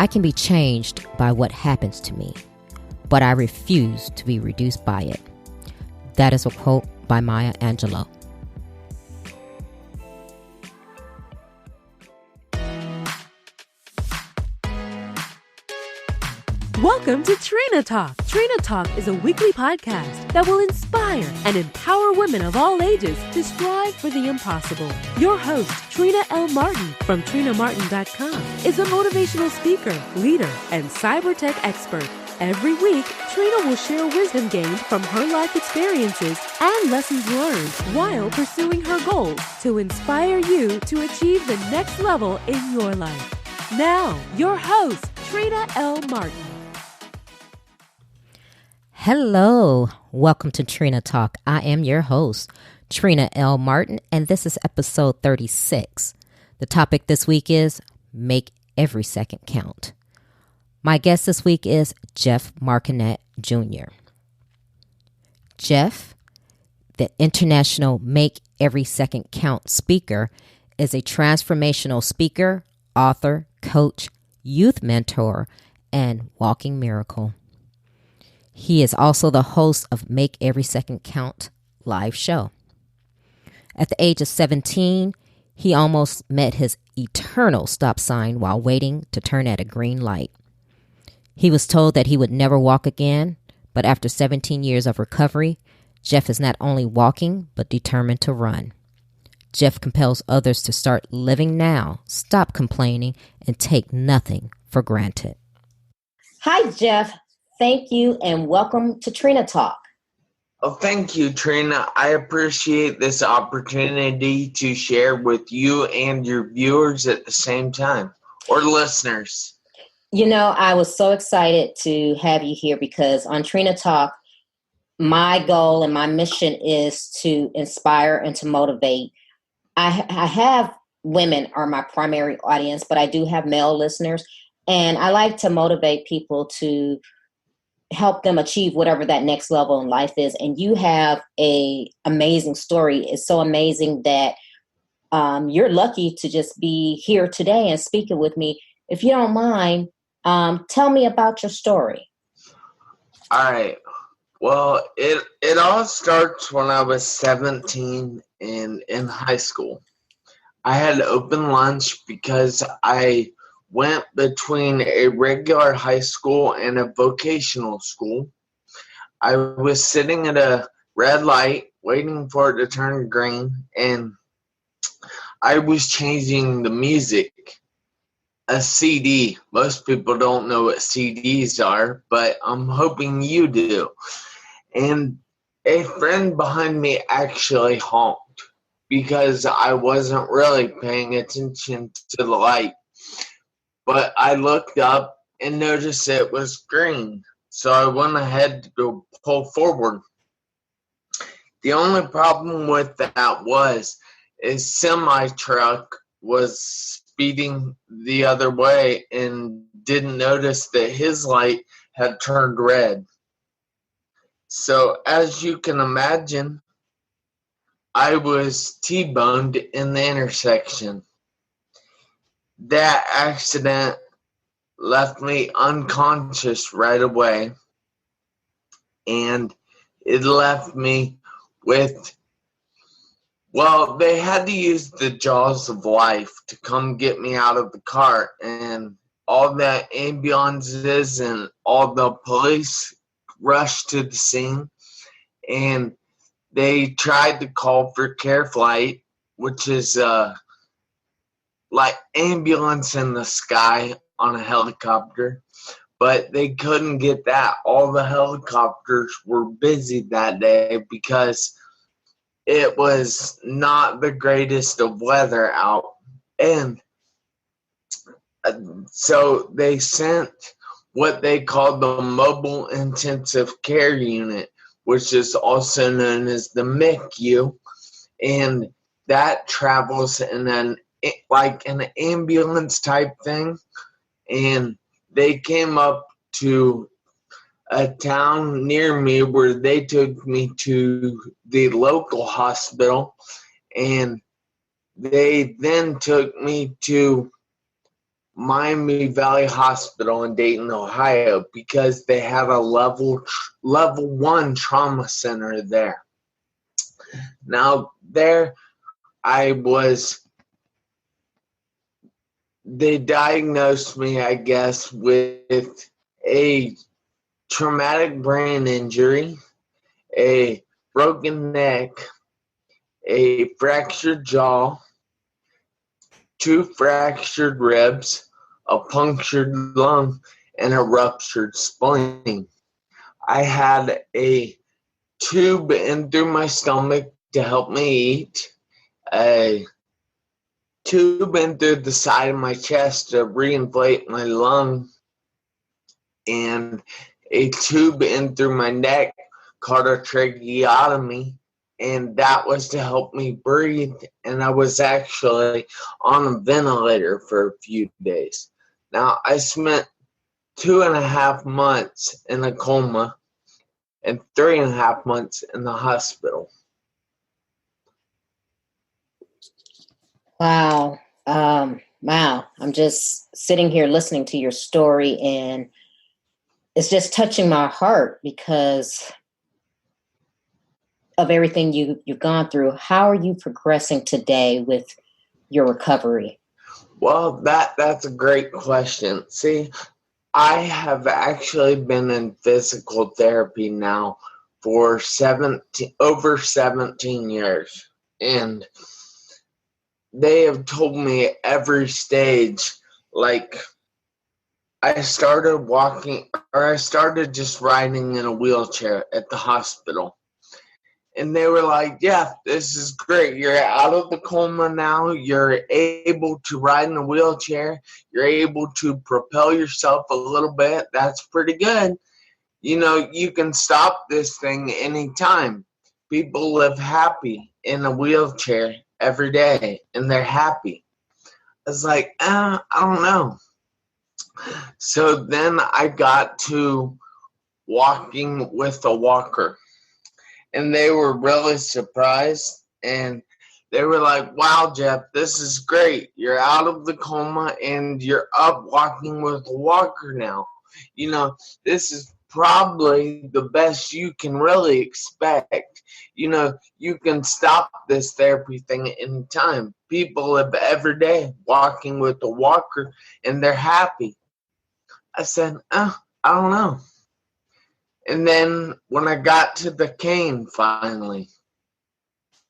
I can be changed by what happens to me, but I refuse to be reduced by it. That is a quote by Maya Angelou. Welcome to Trina Talk. Trina Talk is a weekly podcast that will inspire and empower women of all ages to strive for the impossible. Your host, Trina L. Martin from TrinaMartin.com, is a motivational speaker, leader, and cyber tech expert. Every week, Trina will share wisdom gained from her life experiences and lessons learned while pursuing her goals to inspire you to achieve the next level in your life. Now, your host, Trina L. Martin. Hello, welcome to Trina Talk. I am your host, Trina L. Martin, and this is episode 36. The topic this week is Make Every Second Count. My guest this week is Jeff Marconette Jr. Jeff, the international Make Every Second Count speaker, is a transformational speaker, author, coach, youth mentor, and walking miracle. He is also the host of Make Every Second Count live show. At the age of 17, he almost met his eternal stop sign while waiting to turn at a green light. He was told that he would never walk again, but after 17 years of recovery, Jeff is not only walking, but determined to run. Jeff compels others to start living now, stop complaining, and take nothing for granted. Hi, Jeff. Thank you and welcome to Trina Talk. Oh, thank you, Trina. I appreciate this opportunity to share with you and your viewers at the same time, or listeners. You know, I was so excited to have you here because on Trina Talk, my goal and my mission is to inspire and to motivate. I have women are my primary audience, but I do have male listeners, and I like to motivate people to help them achieve whatever that next level in life is. And you have an amazing story. It's so amazing that you're lucky to just be here today and speaking with me. If you don't mind, tell me about your story. All right. Well, it all starts when I was 17 and in high school. I had open lunch because I went between a regular high school and a vocational school. I was sitting at a red light waiting for it to turn green, and I was changing the music. A CD. Most people don't know what CDs are, but I'm hoping you do. And a friend behind me actually honked because I wasn't really paying attention to the light. But I looked up and noticed it was green, so I went ahead to go pull forward. The only problem with that was a semi-truck was speeding the other way and didn't notice that his light had turned red. So as you can imagine, I was T-boned in the intersection. That accident left me unconscious right away, and it left me with, well, they had to use the jaws of life to come get me out of the car, and all the ambulances and all the police rushed to the scene, and they tried to call for care flight, which is like ambulance in the sky on a helicopter, but they couldn't get that. All the helicopters were busy that day because it was not the greatest of weather out. And so they sent what they called the Mobile Intensive Care Unit, which is also known as the MICU, and that travels in an ambulance type thing, and they came up to a town near me where they took me to the local hospital, and they then took me to Miami Valley Hospital in Dayton, Ohio, because they had a level 1 trauma center there. Now, there they diagnosed me, I guess, with a traumatic brain injury, a broken neck, a fractured jaw, 2 fractured ribs, a punctured lung, and a ruptured spleen. I had a tube in through my stomach to help me eat, a tube in through the side of my chest to reinflate my lung, and a tube in through my neck called a tracheotomy, and that was to help me breathe, and I was actually on a ventilator for a few days. Now, I spent 2.5 months in a coma and 3.5 months in the hospital. Wow. Wow. I'm just sitting here listening to your story, and it's just touching my heart because of everything you've gone through. How are you progressing today with your recovery? Well, that's a great question. See, I have actually been in physical therapy now for over 17 years. And they have told me at every stage, like, I started just riding in a wheelchair at the hospital. And they were like, yeah, this is great. You're out of the coma now. You're able to ride in a wheelchair. You're able to propel yourself a little bit. That's pretty good. You know, you can stop this thing anytime. People live happy in a wheelchair every day, and they're happy. I was like, I don't know. So then I got to walking with a walker. And they were really surprised, and they were like, wow, Jeff, this is great. You're out of the coma, and you're up walking with a walker now. You know, this is probably the best you can really expect. You know, you can stop this therapy thing at any time. People live every day walking with a walker, and they're happy. I said, I don't know. And then when I got to the cane finally,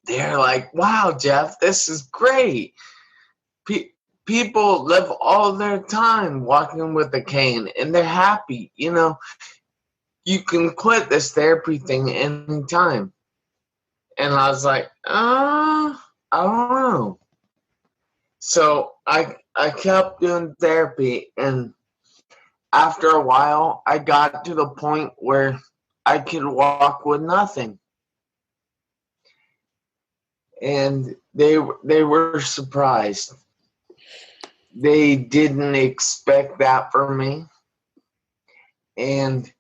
they're like, wow, Jeff, this is great. People live all their time walking with a cane, and they're happy. You know, you can quit this therapy thing anytime. And I was like, I don't know. So I kept doing therapy, and after a while, I got to the point where I could walk with nothing. And they were surprised. They didn't expect that from me. And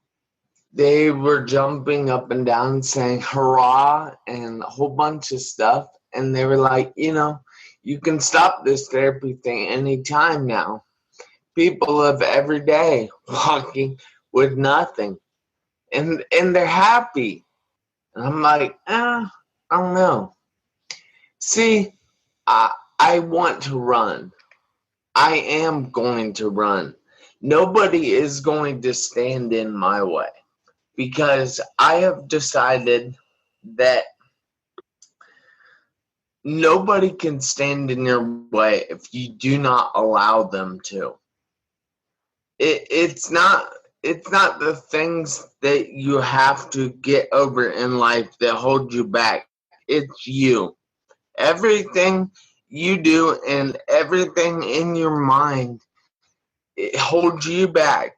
they were jumping up and down saying hurrah and a whole bunch of stuff. And they were like, you know, you can stop this therapy thing anytime now. People live every day walking with nothing, and they're happy. And I'm like, I don't know. See, I want to run. I am going to run. Nobody is going to stand in my way, because I have decided that nobody can stand in your way if you do not allow them to. It's not the things that you have to get over in life that hold you back. It's you. Everything you do and everything in your mind, it holds you back.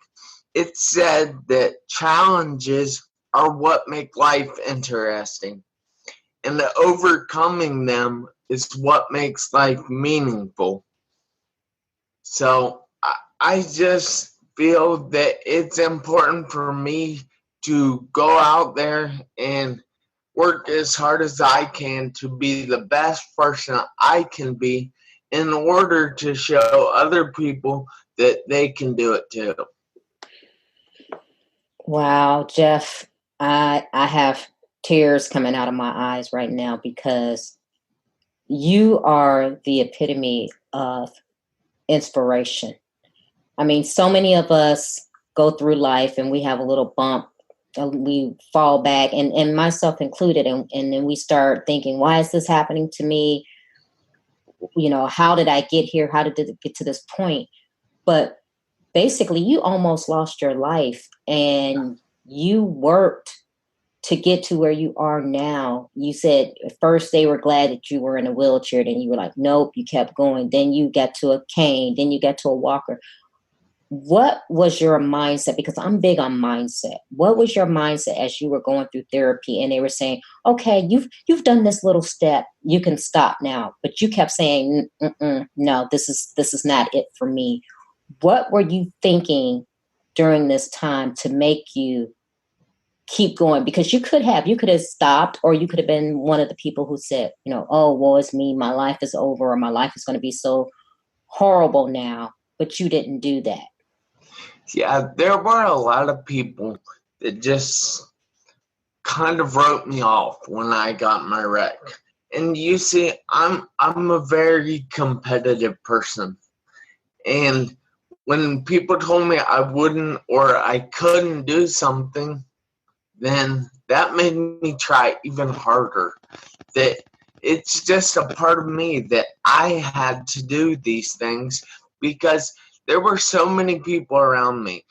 It's said that challenges are what make life interesting, and that overcoming them is what makes life meaningful. So I just feel that it's important for me to go out there and work as hard as I can to be the best person I can be in order to show other people that they can do it too. Wow, Jeff, I have tears coming out of my eyes right now because you are the epitome of inspiration. I mean, so many of us go through life and we have a little bump and we fall back, and myself included, and then we start thinking, why is this happening to me? You know, how did I get here? How did it get to this point? But basically, you almost lost your life and you worked to get to where you are now. You said at first they were glad that you were in a wheelchair, then you were like, nope, you kept going. Then you got to a cane, then you got to a walker. What was your mindset? Because I'm big on mindset. What was your mindset as you were going through therapy and they were saying, okay, you've done this little step, you can stop now. But you kept saying, no, this is not it for me. What were you thinking during this time to make you keep going? Because you could have stopped, or you could have been one of the people who said, you know, oh, woe is me, my life is over, or my life is going to be so horrible now. But you didn't do that. Yeah, there were a lot of people that just kind of wrote me off when I got my wreck. And you see, I'm a very competitive person. And when people told me I wouldn't or I couldn't do something, then that made me try even harder. That it's just a part of me that I had to do these things because there were so many people around me.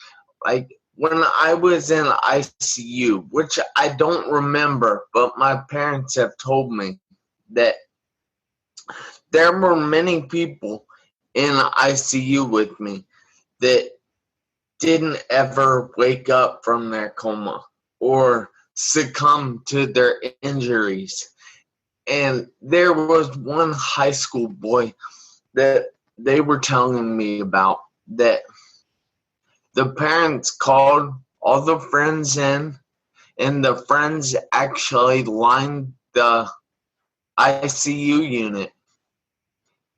Like when I was in ICU, which I don't remember, but my parents have told me that there were many people in ICU with me that didn't ever wake up from their coma or succumb to their injuries. And there was one high school boy that they were telling me about, that the parents called all the friends in, and the friends actually lined the ICU unit,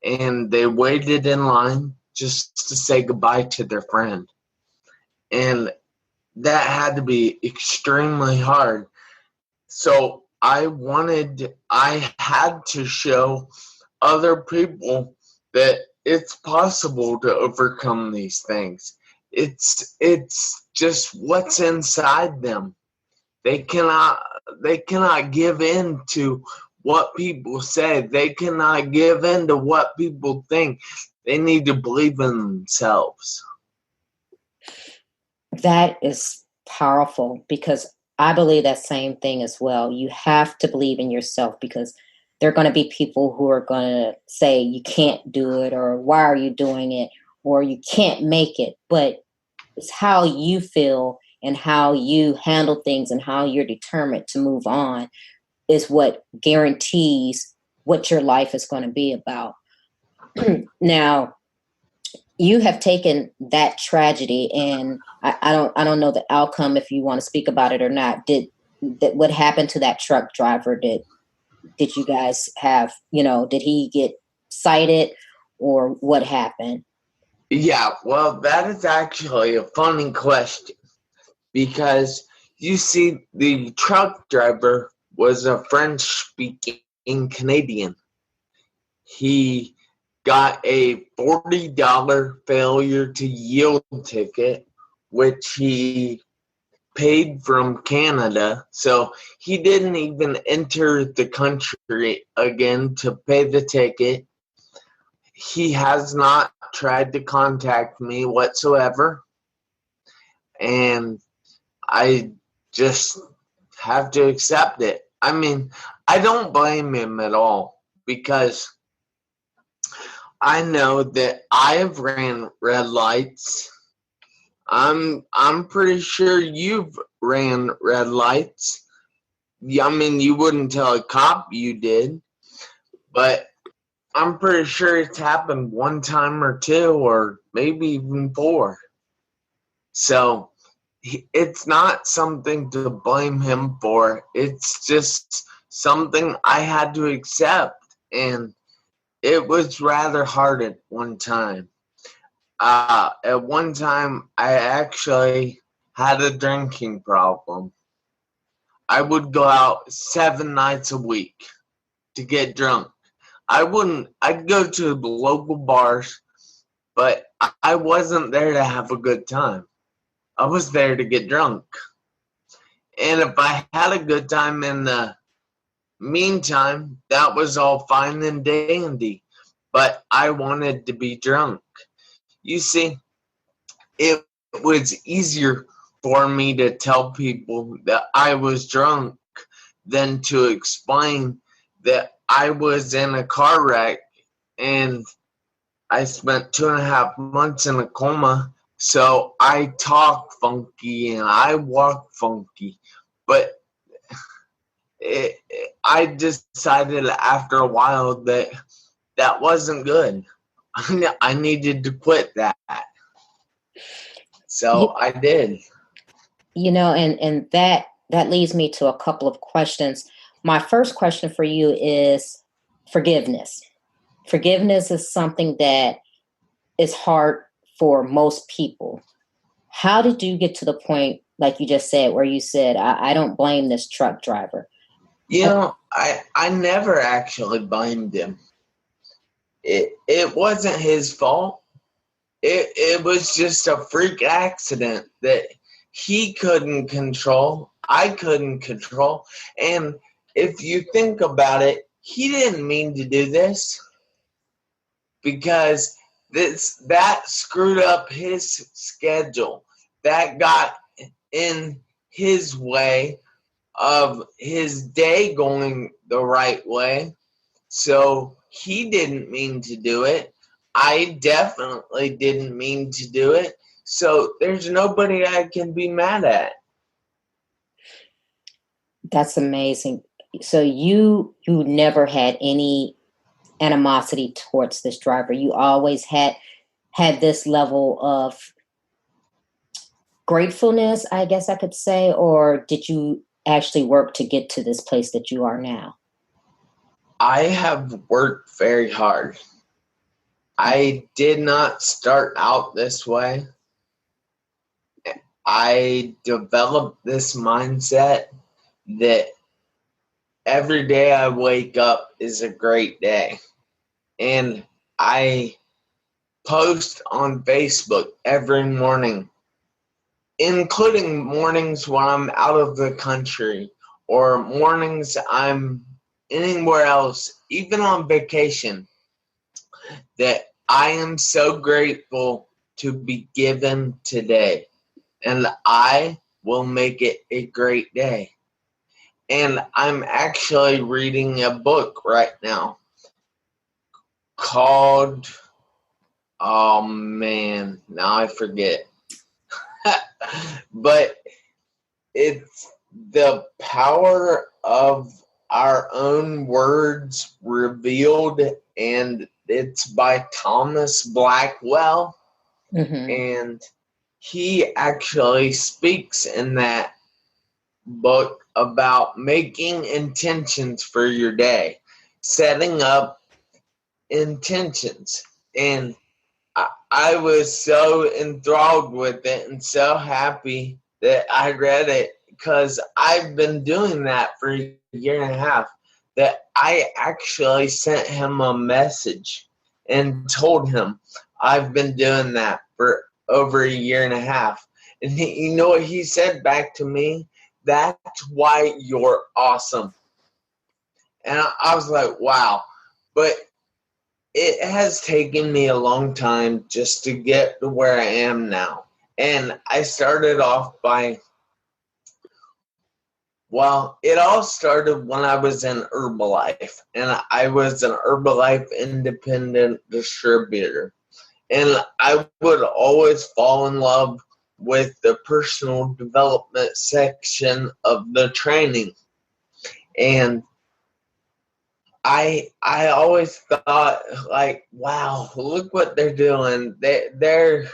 and they waited in line just to say goodbye to their friend. And that had to be extremely hard. So I had to show other people that it's possible to overcome these things. It's just what's inside them. They cannot give in to what people say. They cannot give in to what people think. They need to believe in themselves. That is powerful, because I believe that same thing as well. You have to believe in yourself, because there are going to be people who are going to say you can't do it, or why are you doing it, or you can't make it. But it's how you feel and how you handle things and how you're determined to move on is what guarantees what your life is going to be about. Now, you have taken that tragedy, and I don't know the outcome, if you want to speak about it or not. What happened to that truck driver? Did you guys have, did he get cited, or what happened? Yeah, well, that is actually a funny question, because you see, the truck driver was a French-speaking Canadian. He got a $40 failure to yield ticket, which he paid from Canada. So he didn't even enter the country again to pay the ticket. He has not tried to contact me whatsoever. And I just have to accept it. I mean, I don't blame him at all, because I know that I have ran red lights. I'm pretty sure you've ran red lights. I mean, you wouldn't tell a cop you did, but I'm pretty sure it's happened one time or two, or maybe even 4. So it's not something to blame him for. It's just something I had to accept, and it was rather hard at one time. At one time, I actually had a drinking problem. I would go out 7 nights a week to get drunk. I'd go to the local bars, but I wasn't there to have a good time. I was there to get drunk. And if I had a good time in the meantime, that was all fine and dandy. But I wanted to be drunk. You see, it was easier for me to tell people that I was drunk than to explain that I was in a car wreck and I spent 2.5 months in a coma. So I talk funky and I walk funky. But I decided after a while that that wasn't good. I needed to quit that. So I did. And that leads me to a couple of questions. My first question for you is forgiveness. Forgiveness is something that is hard for most people. How did you get to the point, like you just said, where you said, I don't blame this truck driver? I never actually blamed him. It wasn't his fault. It was just a freak accident that he couldn't control. I couldn't control. And if you think about it, he didn't mean to do this because that screwed up his schedule. That got in his way of his day going the right way. So he didn't mean to do it. I definitely didn't mean to do it. So there's nobody I can be mad at. That's amazing. So you never had any animosity towards this driver. You always had this level of gratefulness, I guess I could say, or did you actually work to get to this place that you are now? I have worked very hard. I did not start out this way. I developed this mindset that every day I wake up is a great day. And I post on Facebook every morning, including mornings when I'm out of the country or mornings I'm anywhere else, even on vacation, that I am so grateful to be given today. And I will make it a great day. And I'm actually reading a book right now called, oh man, now I forget. But it's The Power of Our Own Words Revealed, and it's by Thomas Blackwell. Mm-hmm. And he actually speaks in that book about making intentions for your day, setting up intentions. And I was so enthralled with it and so happy that I read it, because I've been doing that for a year and a half, that I actually sent him a message and told him I've been doing that for over a year and a half. And you know what he said back to me? That's why you're awesome. And I was like, wow. But it has taken me a long time just to get to where I am now. And I started off by, well, it all started when I was in Herbalife. And I was an Herbalife independent distributor. And I would always fall in love with the personal development section of the training. And I always thought, like, wow, look what they're doing. They're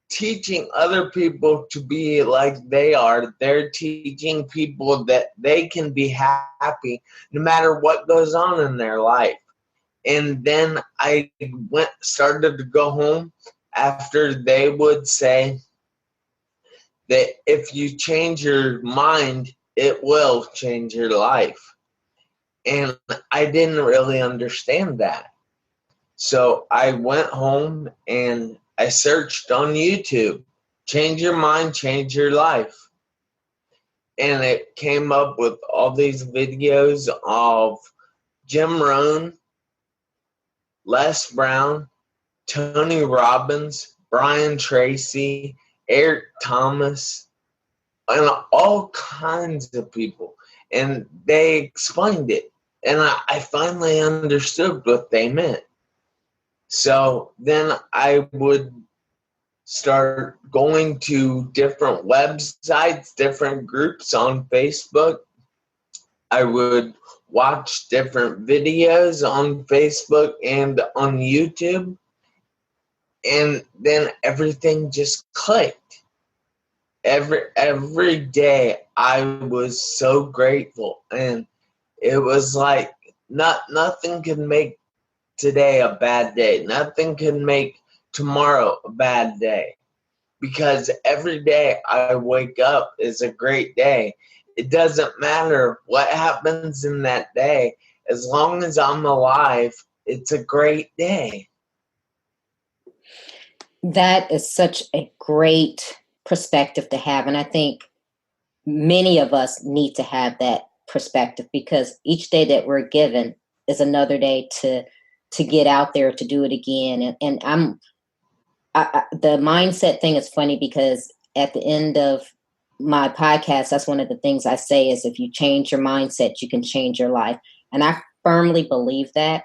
teaching other people to be like they are. They're teaching people that they can be happy no matter what goes on in their life. And then I started to go home after they would say that if you change your mind, it will change your life. And I didn't really understand that. So I went home and I searched on YouTube, change your mind, change your life. And it came up with all these videos of Jim Rohn, Les Brown, Tony Robbins, Brian Tracy, Eric Thomas, and all kinds of people. And they explained it. And I finally understood what they meant. So then I would start going to different websites, different groups on Facebook. I would watch different videos on Facebook and on YouTube. And then everything just clicked. Every day I was so grateful. And it was like nothing can make today a bad day. Nothing can make tomorrow a bad day. Because every day I wake up is a great day. It doesn't matter what happens in that day. As long as I'm alive, it's a great day. That is such a great perspective to have. And I think many of us need to have that perspective, because each day that we're given is another day to get out there, to do it again. And the mindset thing is funny, because at the end of my podcast, that's one of the things I say is, if you change your mindset, you can change your life. And I firmly believe that.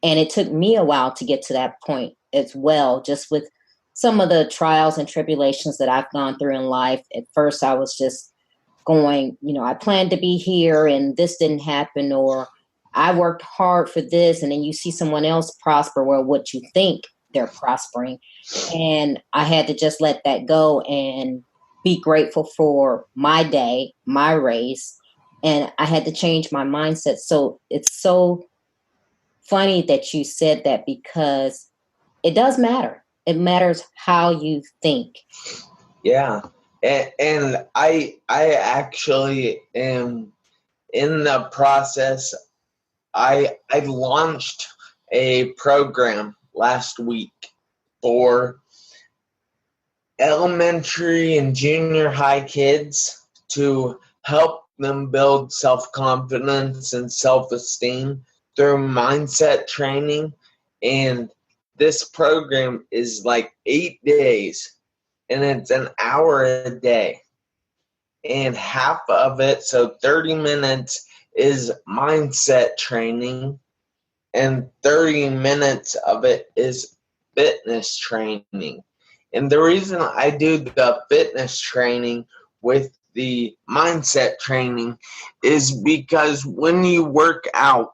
And it took me a while to get to that point as well, just with some of the trials and tribulations that I've gone through in life. At first, I was just going, I planned to be here and this didn't happen, or I worked hard for this, and then you see someone else prosper where what you think they're prospering. And I had to just let that go and be grateful for my day, my race. And I had to change my mindset. So it's so funny that you said that, because it does matter. It matters how you think. Yeah. And I actually am in the process. I launched a program last week for elementary and junior high kids to help them build self-confidence and self-esteem through mindset training. And this program is like 8 days, and it's an hour a day. And half of it, so 30 minutes, is mindset training, and 30 minutes of it is fitness training. And the reason I do the fitness training with the mindset training is because when you work out,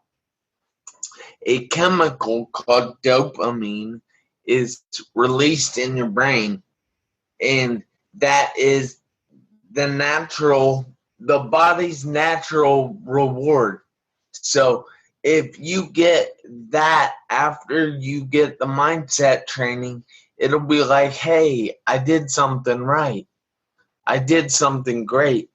a chemical called dopamine is released in your brain. And that is the body's natural reward. So if you get that after you get the mindset training, it'll be like, hey, I did something right. I did something great.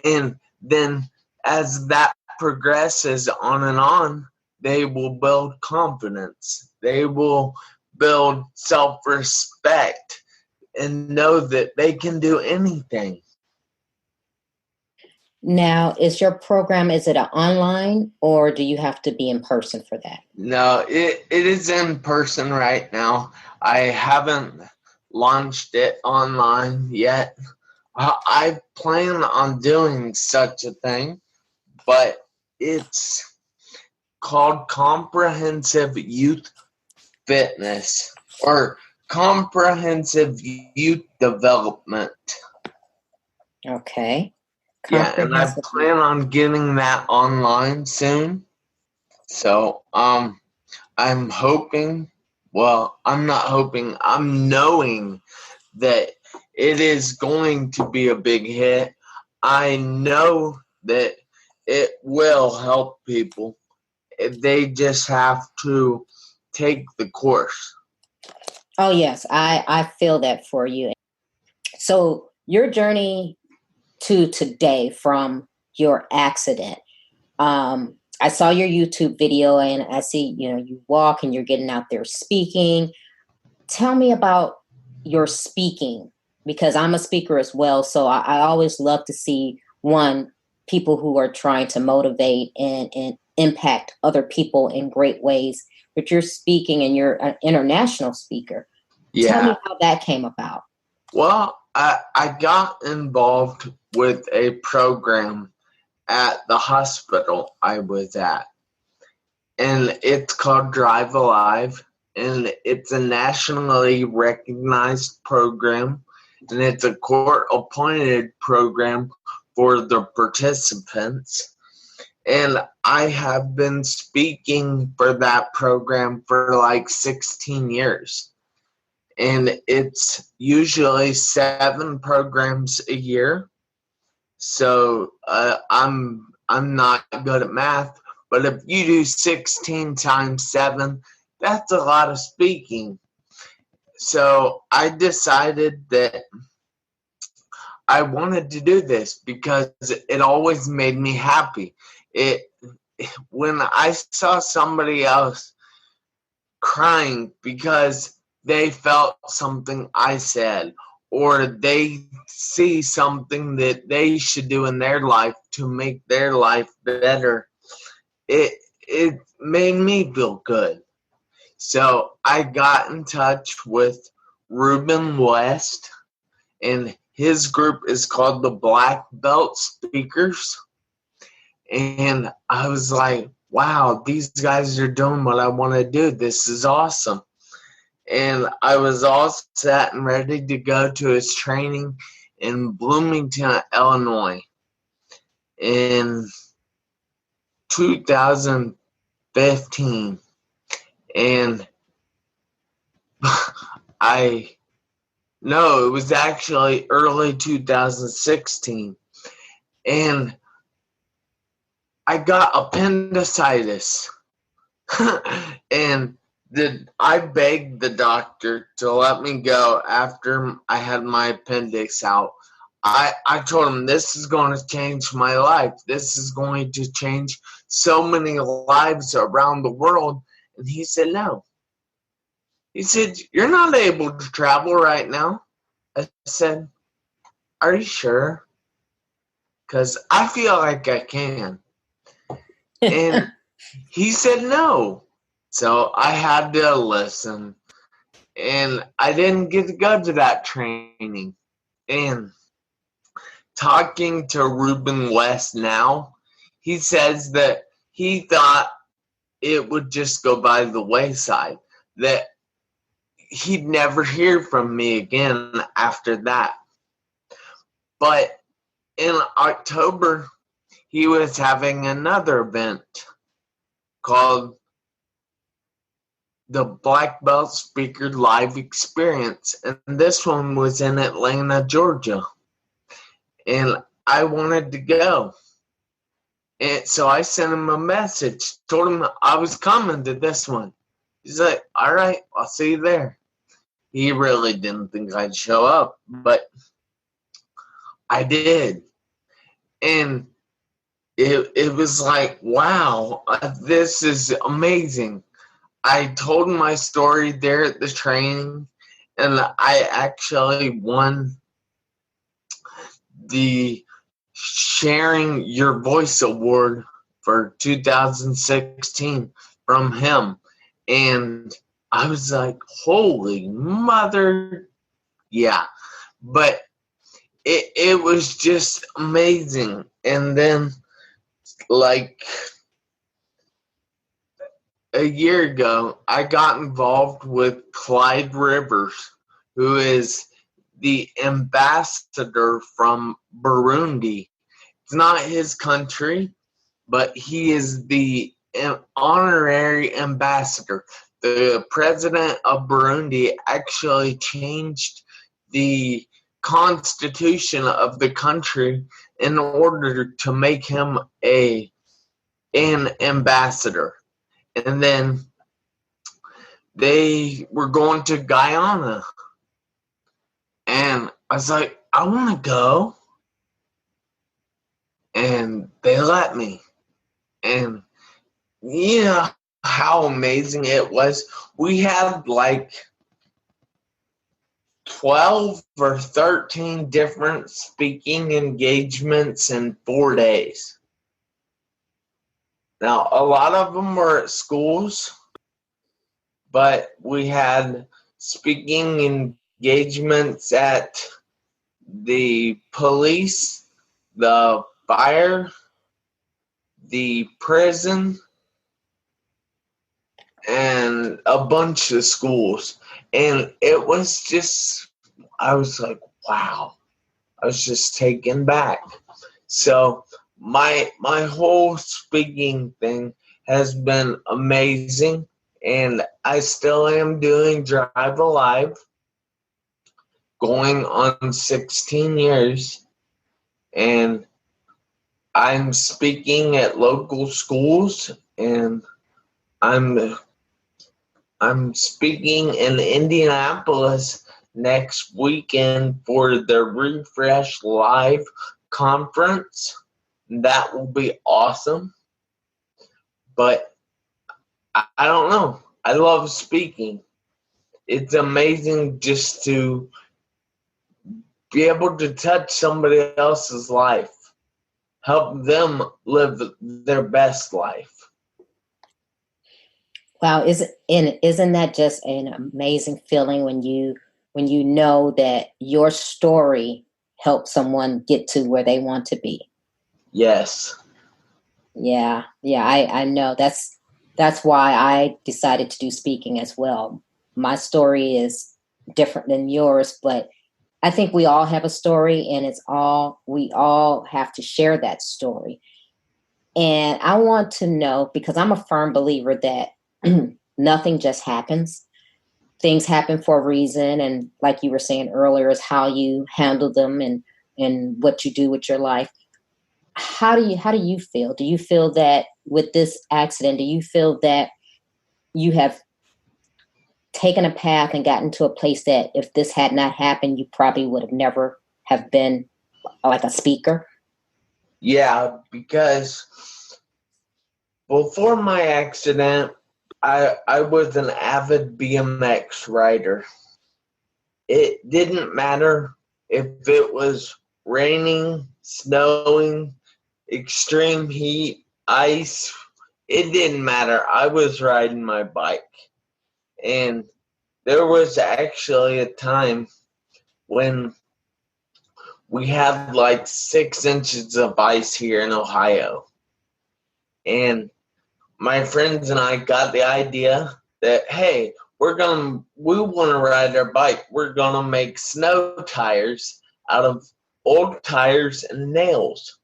And then as that progresses on and on, they will build confidence. They will build self-respect and know that they can do anything. Now, is your program, is it an online, or do you have to be in person for that? No, it is in person right now. I haven't launched it online yet. I plan on doing such a thing, but it's called Comprehensive Youth Fitness, or Comprehensive Youth Development. Okay. Yeah, and I plan on getting that online soon. So, I'm hoping, well, I'm not hoping, I'm knowing that it is going to be a big hit. I know that it will help people. They just have to take the course. Oh, yes, I feel that for you. So your journey to today from your accident, I saw your YouTube video and I see, you walk and you're getting out there speaking. Tell me about your speaking, because I'm a speaker as well. So I always love to see people who are trying to motivate and impact other people in great ways. But you're speaking and you're an international speaker. Yeah. Tell me how that came about. Well, I got involved with a program at the hospital I was at, and it's called Drive Alive, and it's a nationally recognized program, and it's a court-appointed program for the participants. And I have been speaking for that program for like 16 years. And it's usually 7 programs a year. So I'm not good at math, but if you do 16 times 7, that's a lot of speaking. So I decided that I wanted to do this because it always made me happy. When I saw somebody else crying because they felt something I said, or they see something that they should do in their life to make their life better, it made me feel good. So I got in touch with Ruben West, and his group is called the Black Belt Speakers. And I was like, wow, these guys are doing what I want to do. This is awesome. And I was all set and ready to go to his training in Bloomington, Illinois in 2015. And it was actually early 2016. And I got appendicitis. And I begged the doctor to let me go after I had my appendix out. I told him, this is going to change my life. This is going to change so many lives around the world. And he said, no. He said, you're not able to travel right now. I said, are you sure? Because I feel like I can. And he said no. So I had to listen. And I didn't get to go to that training. And talking to Ruben West now, he says that he thought it would just go by the wayside, that he'd never hear from me again after that. But in October, he was having another event called the Black Belt Speaker Live Experience, and this one was in Atlanta, Georgia. And I wanted to go. And so I sent him a message, told him I was coming to this one. He's like, all right, I'll see you there. He really didn't think I'd show up, but I did. And it was like, wow, this is amazing. I told my story there at the training, and I actually won the Sharing Your Voice Award for 2016 from him. And I was like, holy mother, yeah. But it was just amazing. And then, like, a year ago, I got involved with Clyde Rivers, who is the ambassador from Burundi. It's not his country, but he is the honorary ambassador. The president of Burundi actually changed the constitution of the country in order to make him an ambassador. And then they were going to Guyana. And I was like, I want to go. And they let me. And you know how amazing it was? We had like 12 or 13 different speaking engagements in 4 days. Now, a lot of them were at schools, but we had speaking engagements at the police, the fire, the prison, and a bunch of schools. And it was just, I was like, wow. I was just taken back. So my whole speaking thing has been amazing, and I still am doing Drive Alive, going on 16 years, and I'm speaking at local schools, and I'm speaking in Indianapolis next weekend for the Refresh Live conference. That will be awesome. But I don't know. I love speaking. It's amazing just to be able to touch somebody else's life, help them live their best life. Wow, isn't that just an amazing feeling when you know that your story helped someone get to where they want to be? Yes. Yeah, I know. That's why I decided to do speaking as well. My story is different than yours, but I think we all have a story, and we all have to share that story. And I want to know, because I'm a firm believer that nothing just happens. Things happen for a reason, and like you were saying earlier, is how you handle them and what you do with your life. How do you feel? Do you feel that with this accident, do you feel that you have taken a path and gotten to a place that if this had not happened, you probably would have never have been like a speaker? Yeah, because before my accident, I was an avid BMX rider. It didn't matter if it was raining, snowing, extreme heat, ice. It didn't matter. I was riding my bike. And there was actually a time when we had like 6 inches of ice here in Ohio. And my friends and I got the idea that, hey, we want to ride our bike. We're going to make snow tires out of old tires and nails.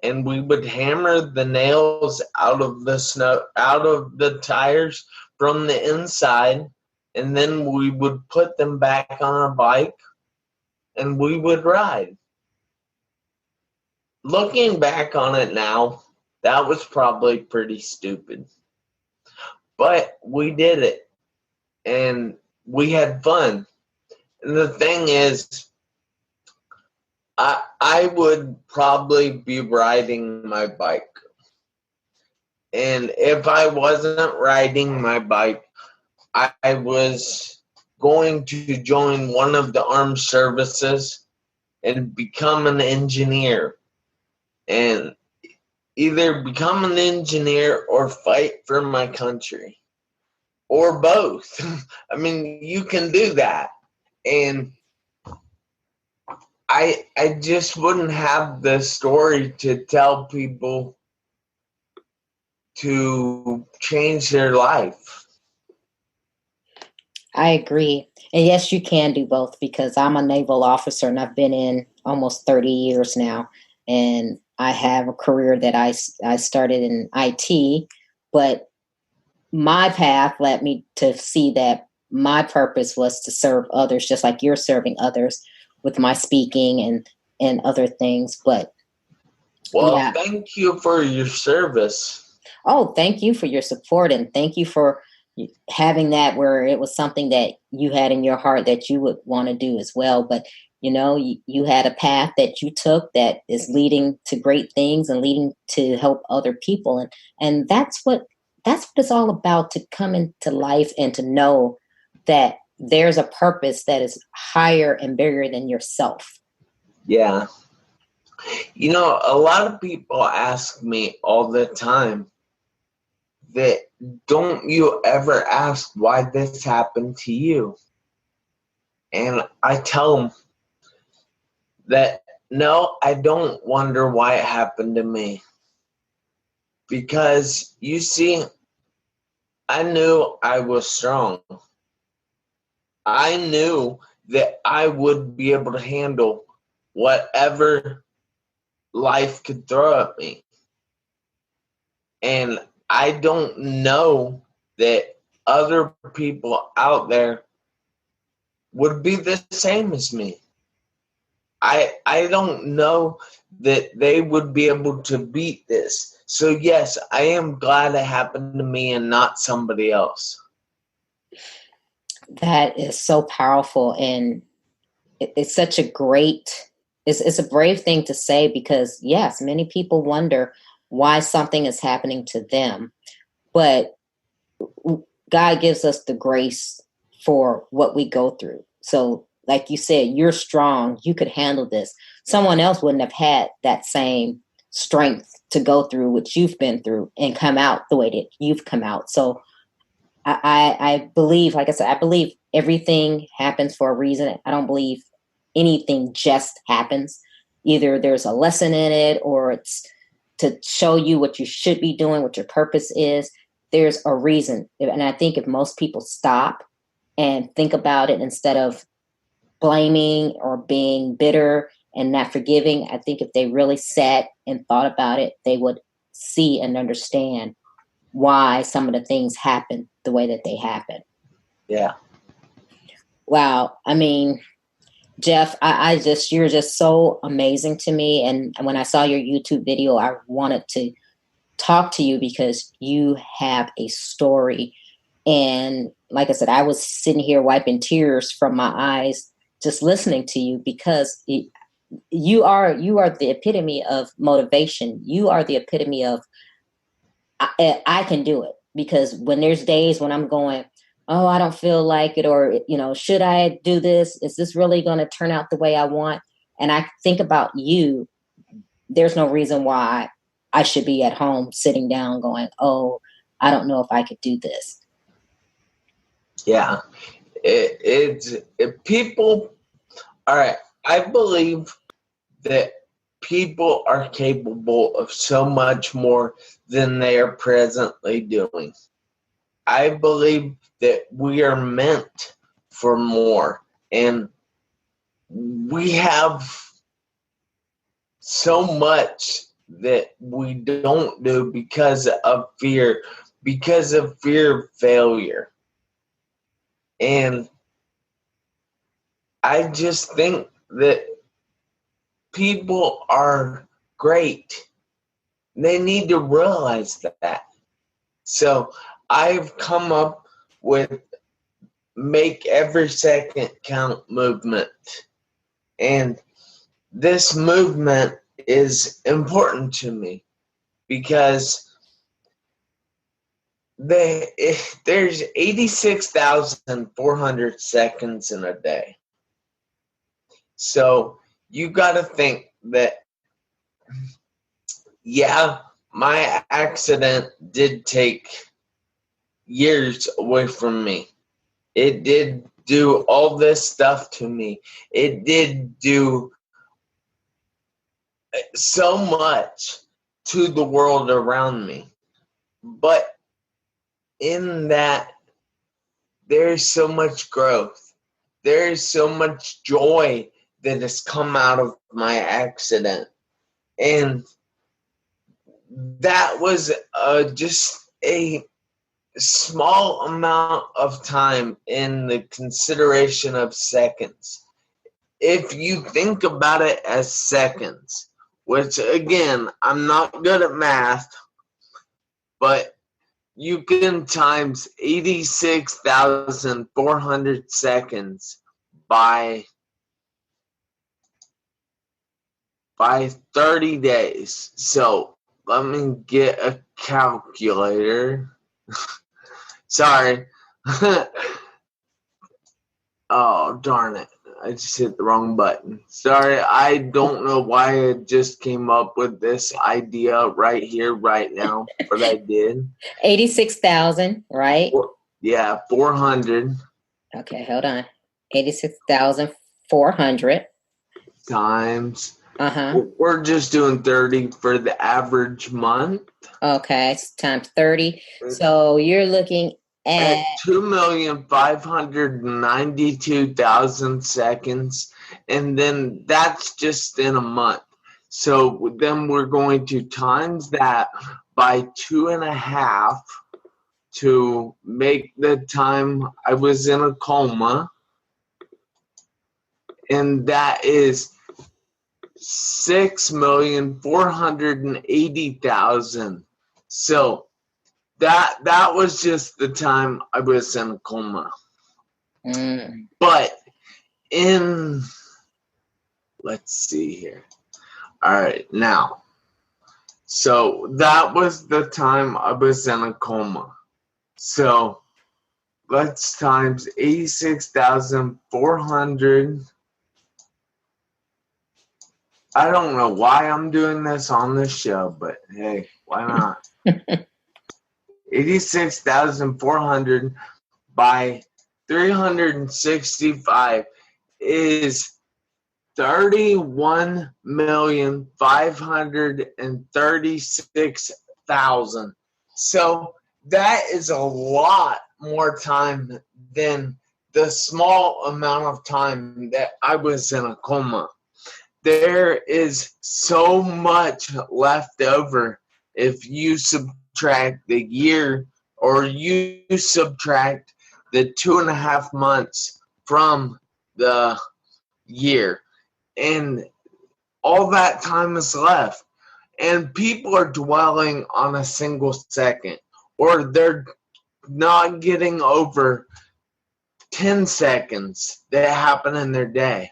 And we would hammer the nails out of the tires from the inside, and then we would put them back on our bike, and we would ride. Looking back on it now, that was probably pretty stupid. But we did it, and we had fun. And the thing is, I would probably be riding my bike. And if I wasn't riding my bike, I was going to join one of the armed services and become an engineer. And either become an engineer or fight for my country. Or both. I mean, you can do that. And I just wouldn't have the story to tell people to change their life. I agree. And yes, you can do both, because I'm a naval officer and I've been in almost 30 years now. And I have a career that I started in IT, but my path led me to see that my purpose was to serve others, just like you're serving others with my speaking and other things. But well, thank you for your service. Oh, thank you for your support, and thank you for having that where it was something that you had in your heart that you would want to do as well. But, you had a path that you took that is leading to great things and leading to help other people. And that's what it's all about, to come into life and to know that there's a purpose that is higher and bigger than yourself. Yeah. A lot of people ask me all the time that, don't you ever ask why this happened to you? And I tell them that, no, I don't wonder why it happened to me. Because, you see, I knew I was strong. I knew that I would be able to handle whatever life could throw at me. And I don't know that other people out there would be the same as me. I don't know that they would be able to beat this. So yes, I am glad it happened to me and not somebody else. That is so powerful, and it's such a great, it's a brave thing to say, because yes, many people wonder why something is happening to them, but God gives us the grace for what we go through. So like you said, you're strong, you could handle this. Someone else wouldn't have had that same strength to go through what you've been through and come out the way that you've come out. So I believe, like I said, I believe everything happens for a reason. I don't believe anything just happens. Either there's a lesson in it, or it's to show you what you should be doing, what your purpose is. There's a reason. And I think if most people stop and think about it instead of blaming or being bitter and not forgiving, I think if they really sat and thought about it, they would see and understand why some of the things happen the way that they happen. Yeah. Wow. I mean, Jeff, you're just so amazing to me. And when I saw your YouTube video, I wanted to talk to you because you have a story. And like I said, I was sitting here wiping tears from my eyes just listening to you, because you are the epitome of motivation. You are the epitome of I can do it. Because when there's days when I'm going, oh, I don't feel like it, or, should I do this? Is this really going to turn out the way I want? And I think about you. There's no reason why I should be at home sitting down going, oh, I don't know if I could do this. Yeah. It's people. All right. I believe that people are capable of so much more than they are presently doing. I believe that we are meant for more, and we have so much that we don't do because of fear of failure. And I just think that people are great. They need to realize that. So I've come up with Make Every Second Count movement. And this movement is important to me because there's 86,400 seconds in a day. So you got to think that, yeah, my accident did take years away from me. It did do all this stuff to me. It did do so much to the world around me. But in that, there's so much growth. There's so much joy that has come out of my accident. And that was just a small amount of time in the consideration of seconds. If you think about it as seconds, which again, I'm not good at math, but you can times 86,400 seconds by 30 days. So let me get a calculator. Sorry. Oh, darn it. I just hit the wrong button. Sorry, I don't know why I just came up with this idea right here, right now, but I did. 86,000, right? Yeah, 400. Okay, hold on. 86,400 times. Uh-huh. We're just doing 30 for the average month. Okay, times 30. So you're looking at 2,592,000 seconds, and then that's just in a month. So then we're going to times that by 2.5 to make the time I was in a coma, and that is 6,480,000. So that was just the time I was in a coma. But let's see here. All right, now. So that was the time I was in a coma. So let's times 86,400. I don't know why I'm doing this on this show, but hey, why not? 86,400 by 365 is 31,536,000. So that is a lot more time than the small amount of time that I was in a coma. There is so much left over if you subtract the year or you subtract the 2.5 months from the year. And all that time is left. And people are dwelling on a single second, or they're not getting over 10 seconds that happen in their day.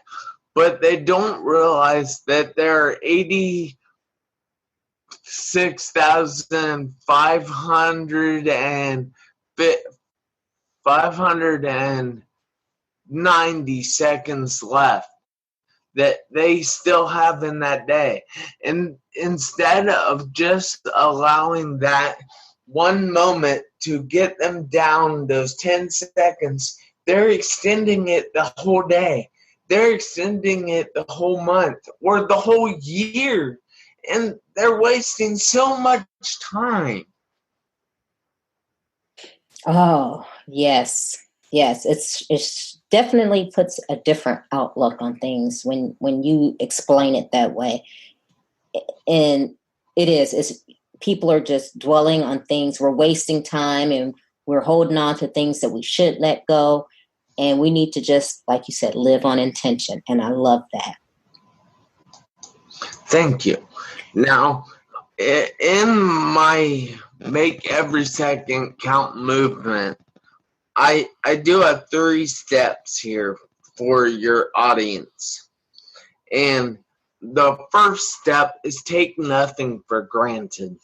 But they don't realize that there are 86,590 seconds left that they still have in that day. And instead of just allowing that one moment to get them down those 10 seconds, they're extending it the whole day. They're extending it the whole month or the whole year. And they're wasting so much time. Oh, yes. Yes, it's definitely puts a different outlook on things when you explain it that way. And it's people are just dwelling on things. We're wasting time and we're holding on to things that we should let go. And we need to just, like you said, live on intention. And I love that. Thank you. Now, in my Make Every Second Count movement, I do have 3 steps here for your audience. And the first step is take nothing for granted.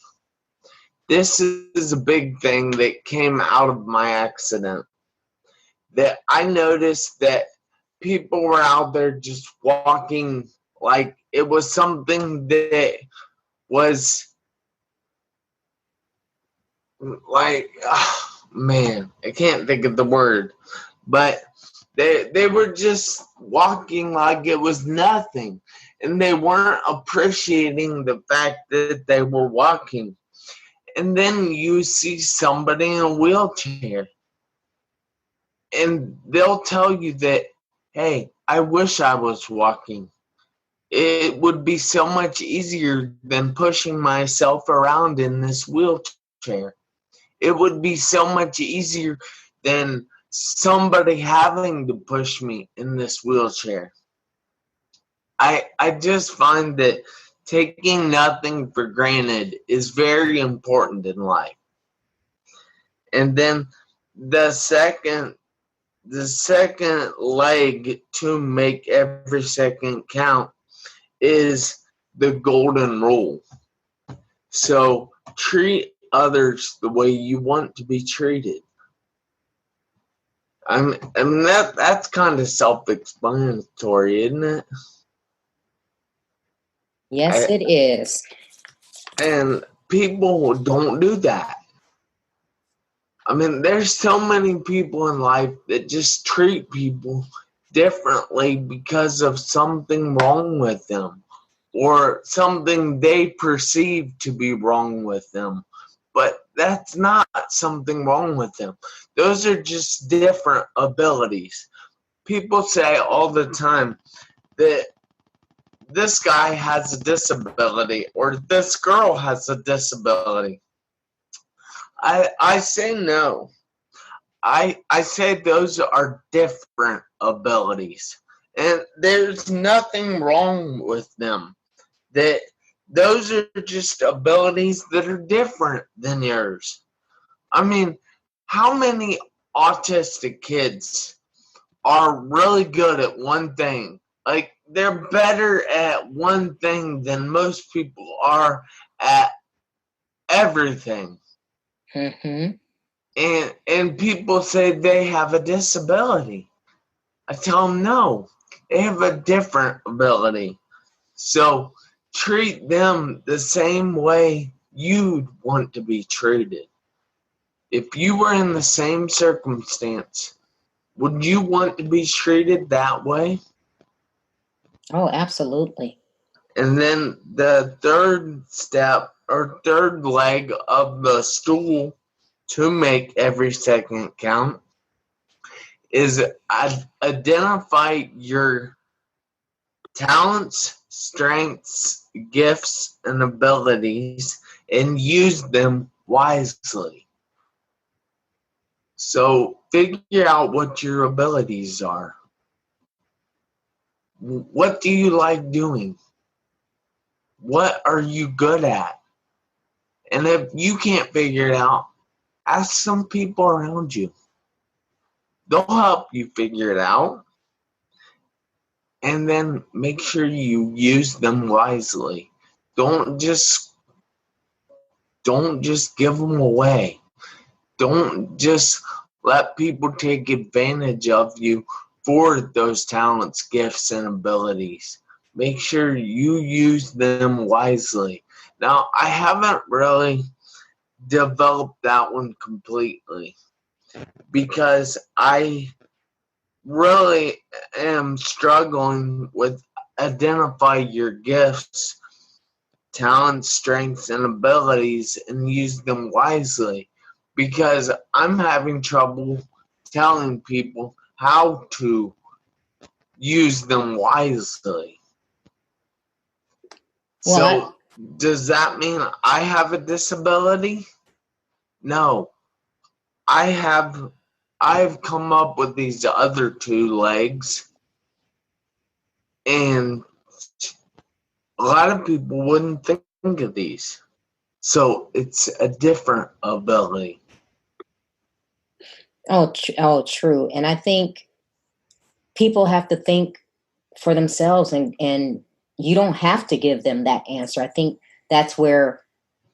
This is a big thing that came out of my accident. That I noticed that people were out there just walking like it was something that was like, man, I can't think of the word, but they were just walking like it was nothing, and they weren't appreciating the fact that they were walking. And then you see somebody in a wheelchair, and they'll tell you that, hey, I wish I was walking. It would be so much easier than pushing myself around in this wheelchair. It would be so much easier than somebody having to push me in this wheelchair. I just find that taking nothing for granted is very important in life. And then the second leg to make every second count is the golden rule. So treat others the way you want to be treated. I mean that's kind of self-explanatory, isn't it? Yes, it is. And people don't do that. I mean, there's so many people in life that just treat people differently because of something wrong with them or something they perceive to be wrong with them. But that's not something wrong with them. Those are just different abilities. People say all the time that this guy has a disability or this girl has a disability. I say no. I say those are different abilities. And there's nothing wrong with them. That those are just abilities that are different than yours. I mean, how many autistic kids are really good at one thing? Like, they're better at one thing than most people are at everything. Mm-hmm. And people say they have a disability. I tell them no, they have a different ability. So treat them the same way you'd want to be treated. If you were in the same circumstance, would you want to be treated that way? Oh, absolutely. And then the third step or third leg of the stool to make every second count is identify your talents, strengths, gifts, and abilities and use them wisely. So figure out what your abilities are. What do you like doing? What are you good at? And if you can't figure it out, ask some people around you. They'll help you figure it out. And then make sure you use them wisely. Don't just give them away. Don't just let people take advantage of you for those talents, gifts, and abilities. Make sure you use them wisely. Now, I haven't really developed that one completely because I really am struggling with identify your gifts, talents, strengths, and abilities and use them wisely because I'm having trouble telling people how to use them wisely. So, does that mean I have a disability? No. I've come up with these other two legs, and a lot of people wouldn't think of these. So it's a different ability. Oh, true. And I think people have to think for themselves, and you don't have to give them that answer. I think that's where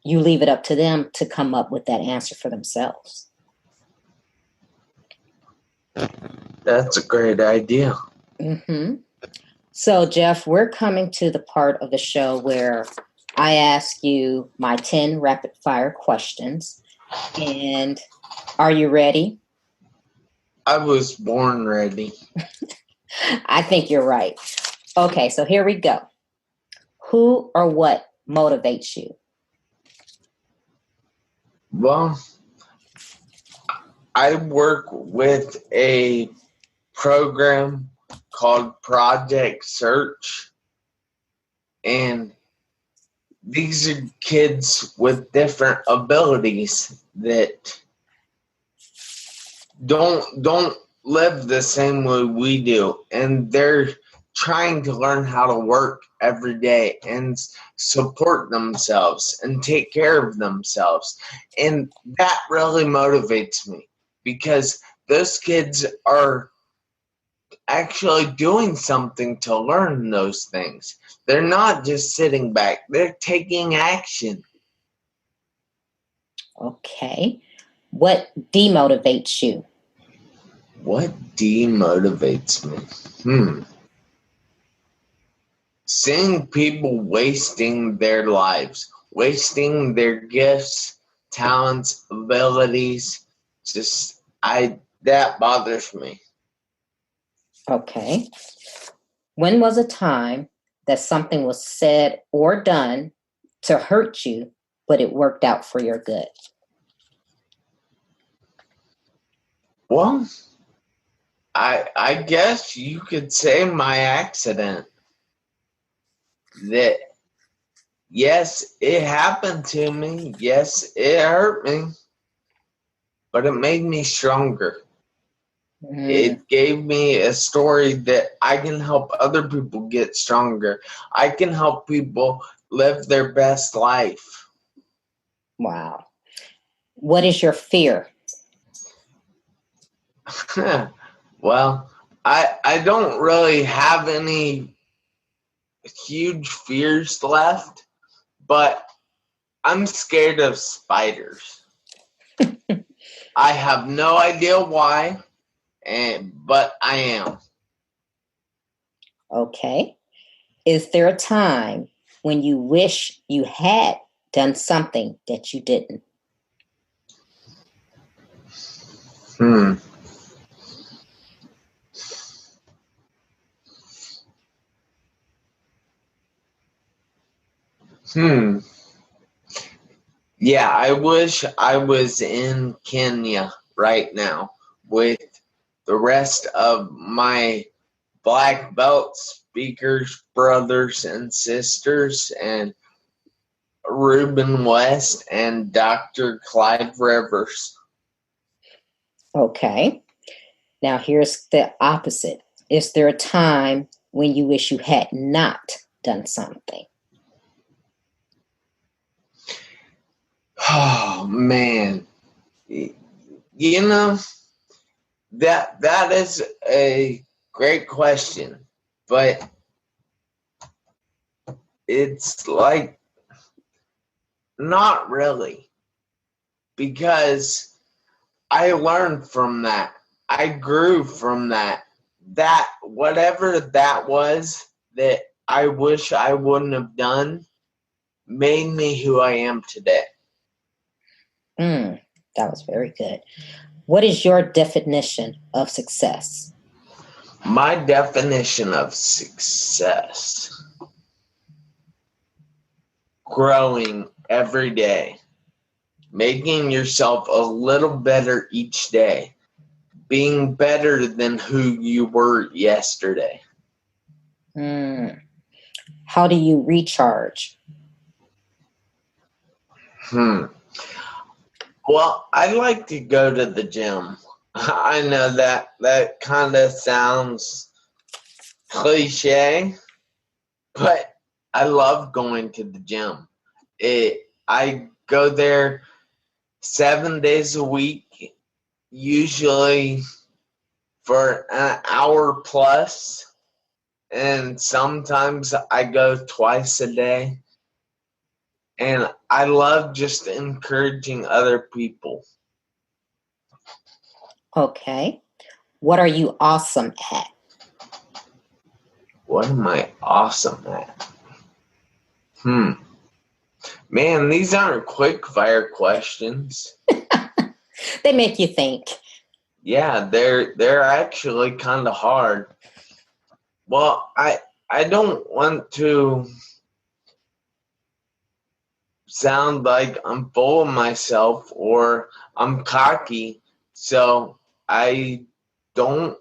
you leave it up to them to come up with that answer for themselves. That's a great idea. Mm-hmm. So, Jeff, we're coming to the part of the show where I ask you my 10 rapid fire questions. And are you ready? I was born ready. I think you're right. Okay, so here we go. Who or what motivates you? Well, I work with a program called Project Search, and these are kids with different abilities that don't live the same way we do, and they're trying to learn how to work every day and support themselves and take care of themselves. And that really motivates me because those kids are actually doing something to learn those things. They're not just sitting back, they're taking action. Okay. What demotivates you? What demotivates me? Seeing people wasting their lives, wasting their gifts, talents, abilities, that bothers me. Okay. When was a time that something was said or done to hurt you, but it worked out for your good? Well, I guess you could say my accident. That, yes, it happened to me. Yes, it hurt me. But it made me stronger. It gave me a story that I can help other people get stronger. I can help people live their best life. Wow. What is your fear? Well, I don't really have any huge fears left, but I'm scared of spiders. I have no idea why, but I am. Okay. Is there a time when you wish you had done something that you didn't? Yeah, I wish I was in Kenya right now with the rest of my black belt speakers, brothers and sisters, and Ruben West and Dr. Clive Rivers. Okay. Now here's the opposite. Is there a time when you wish you had not done something? Oh man, you know, that is a great question, but it's like not really, because I learned from that. I grew from that. That whatever that was that I wish I wouldn't have done made me who I am today. That was very good. What is your definition of success? My definition of success: growing every day, making yourself a little better each day, being better than who you were yesterday. How do you recharge? Well, I like to go to the gym. I know that kind of sounds cliche, but I love going to the gym. I go there 7 days a week, usually for an hour plus, and sometimes I go twice a day. And I love just encouraging other people. Okay. What are you awesome at? What am I awesome at? Man, these aren't quick fire questions. They make you think. Yeah, they're actually kind of hard. Well, I don't want to sound like I'm full of myself or I'm cocky, so I know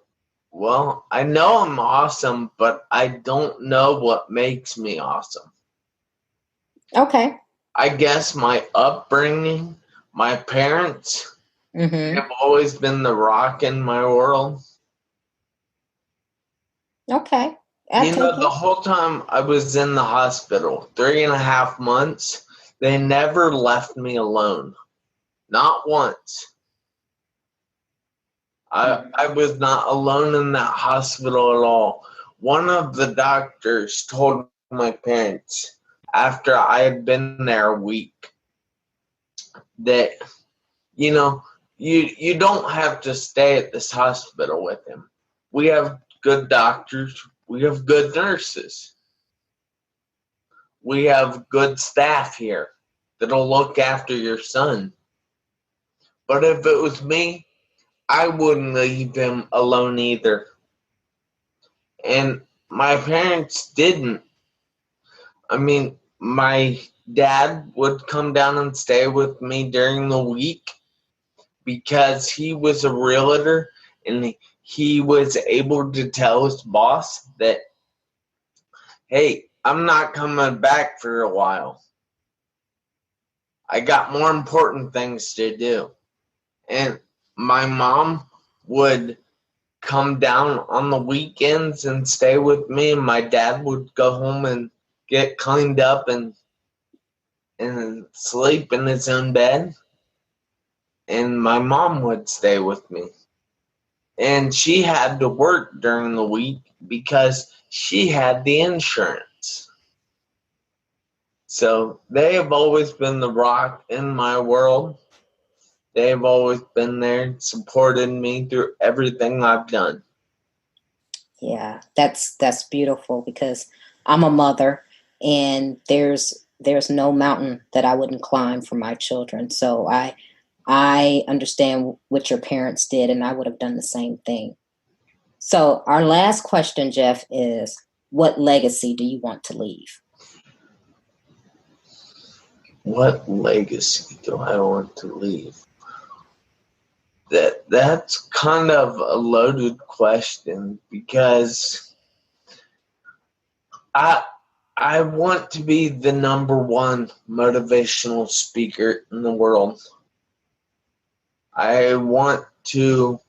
I'm awesome, but I don't know what makes me awesome. Okay. I guess my upbringing, my parents have always been the rock in my world. Okay. I take The it. whole time I was in the hospital, 3.5 months, they never left me alone. Not once. I was not alone in that hospital at all. One of the doctors told my parents after I had been there a week that, you don't have to stay at this hospital with him. We have good doctors. We have good nurses. We have good staff here that'll look after your son. But if it was me, I wouldn't leave him alone either. And my parents didn't. I mean, my dad would come down and stay with me during the week because he was a realtor and he was able to tell his boss that, hey, I'm not coming back for a while. I got more important things to do. And my mom would come down on the weekends and stay with me, and my dad would go home and get cleaned up and sleep in his own bed. And my mom would stay with me. And she had to work during the week because she had the insurance. So they have always been the rock in my world. They've always been there and supported me through everything I've done. Yeah, that's beautiful because I'm a mother and there's no mountain that I wouldn't climb for my children. So I understand what your parents did and I would have done the same thing. So our last question, Jeff, is what legacy do you want to leave? What legacy do I want to leave? That's kind of a loaded question because I want to be the number one motivational speaker in the world. I want to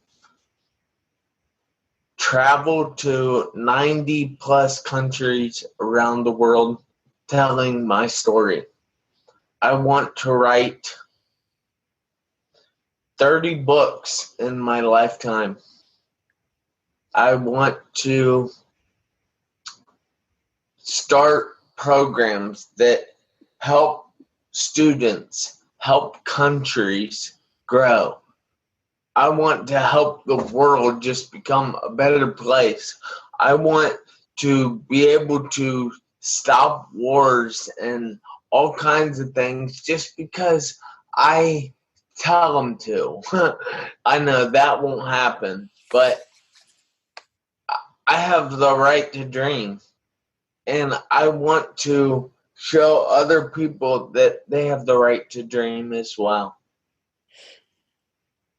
travel to 90 plus countries around the world telling my story. I want to write 30 books in my lifetime. I want to start programs that help students, help countries grow. I want to help the world just become a better place. I want to be able to stop wars and all kinds of things just because I tell them to. I know that won't happen, but I have the right to dream. And I want to show other people that they have the right to dream as well.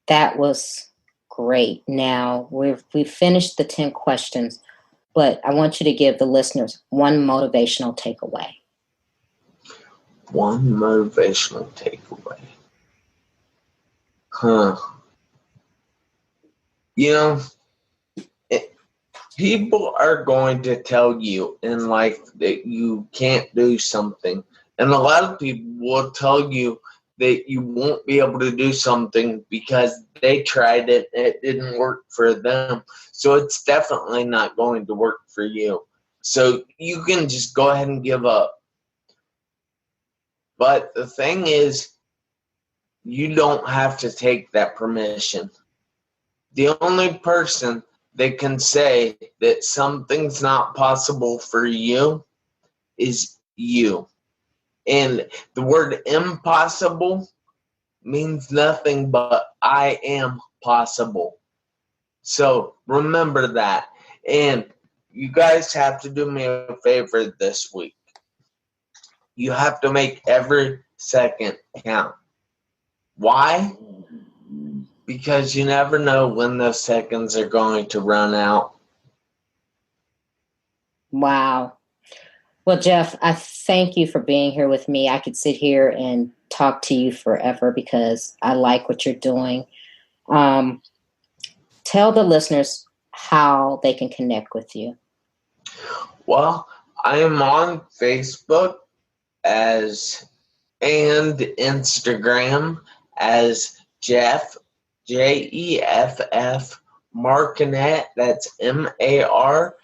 That was great. Now we've finished the 10 questions, but I want you to give the listeners one motivational takeaway. One motivational takeaway. People are going to tell you in life that you can't do something. And a lot of people will tell you that you won't be able to do something because they tried it and it didn't work for them. So it's definitely not going to work for you. So you can just go ahead and give up. But the thing is, you don't have to take that permission. The only person that can say that something's not possible for you is you. And the word impossible means nothing but I am possible. So remember that. And you guys have to do me a favor this week. You have to make every second count. Why? Because you never know when those seconds are going to run out. Wow. Well, Jeff, I thank you for being here with me. I could sit here and talk to you forever because I like what you're doing. Tell the listeners how they can connect with you. Well, I am on Facebook and Instagram as Jeff, Jeff, Marconette, that's Marconette,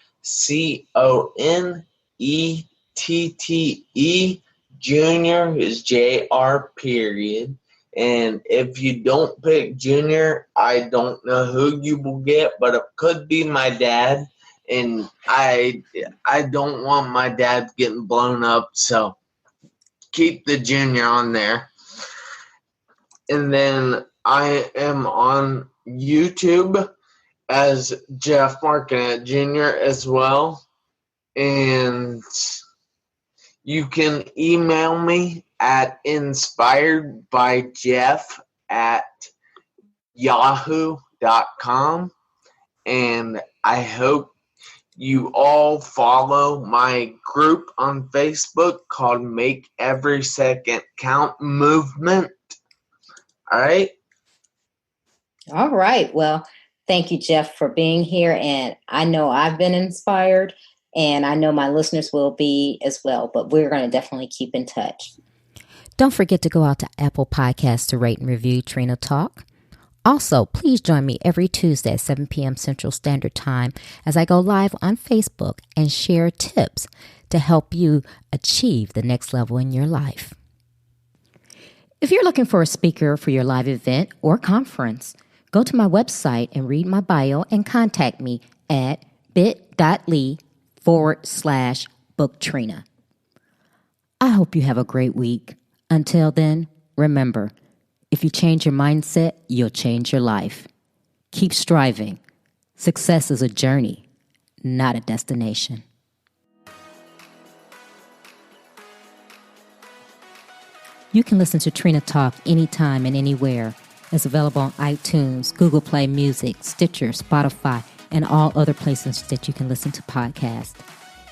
Junior is JR period. And if you don't pick Junior, I don't know who you will get, but it could be my dad. And I don't want my dad getting blown up, so keep the Junior on there. And then I am on YouTube as Jeff Marconette Jr. as well. And you can email me at inspiredbyjeff@yahoo.com. And I hope you all follow my group on Facebook called Make Every Second Count Movement. All right. All right. Well, thank you, Jeff, for being here. And I know I've been inspired, and I know my listeners will be as well, but we're going to definitely keep in touch. Don't forget to go out to Apple Podcasts to rate and review Trina Talk. Also, please join me every Tuesday at 7 p.m. Central Standard Time as I go live on Facebook and share tips to help you achieve the next level in your life. If you're looking for a speaker for your live event or conference, go to my website and read my bio and contact me at bit.ly/booktrina. I hope you have a great week. Until then, remember, if you change your mindset, you'll change your life. Keep striving. Success is a journey, not a destination. You can listen to Trina Talk anytime and anywhere. It's available on iTunes, Google Play Music, Stitcher, Spotify, and all other places that you can listen to podcasts.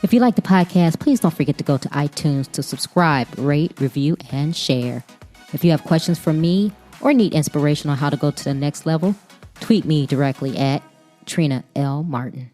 If you like the podcast, please don't forget to go to iTunes to subscribe, rate, review, and share. If you have questions for me or need inspiration on how to go to the next level, tweet me directly at Trina L. Martin.